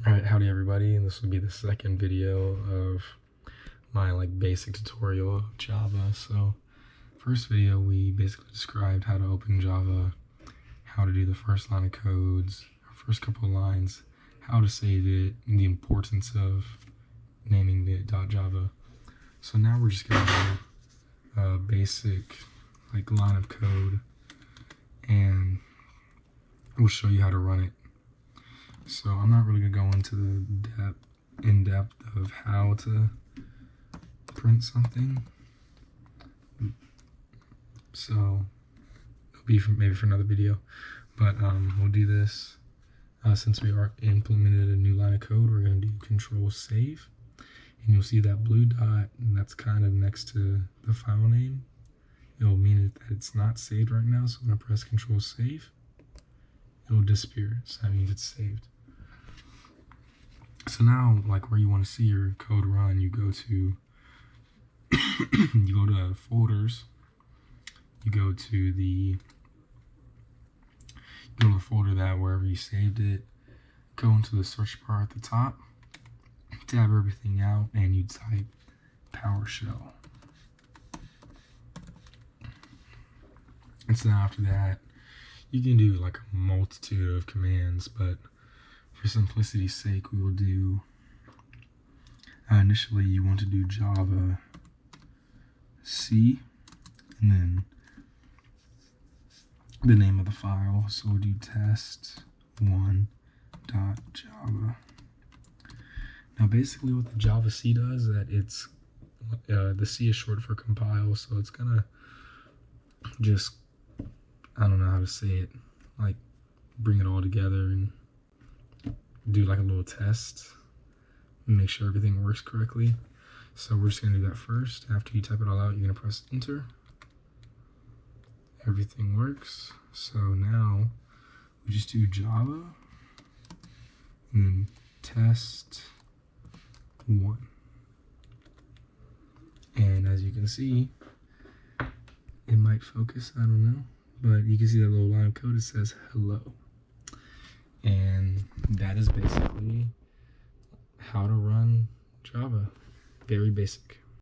Alright, howdy everybody, and this will be the second video of my basic tutorial of Java. So, first video we basically described how to open Java, how to do the first line of codes, first couple of lines, how to save it, and the importance of naming it .java. So now we're just gonna do a basic line of code, and we'll show you how to run it. So I'm not really gonna go into the in-depth of how to print something. So it'll be maybe for another video. But we'll do this. Since we are implemented a new line of code, we're gonna do Control Save, and you'll see that blue dot, and that's kind of next to the file name. It'll mean that it's not saved right now. So I'm gonna press Control Save. It'll disappear. So that means it's saved. So now, where you want to see your code run, you go to folders. You go to the folder that wherever you saved it. Go into the search bar at the top, tab everything out, and you type PowerShell. And so after that, you can do a multitude of commands, but for simplicity's sake, we will do, initially you want to do Java C, and then the name of the file. So we'll do test1.java. Now basically what the Java C does is that it's, the C is short for compile, so it's gonna just, I don't know how to say it, bring it all together and do a little test and make sure everything works correctly. So we're just gonna do that first. After you type it all out, you're gonna press enter. Everything works. So now we just do Java and then test1. And as you can see, it might focus, I don't know, but you can see that little line of code, it says hello. And that is basically how to run Java. Very basic.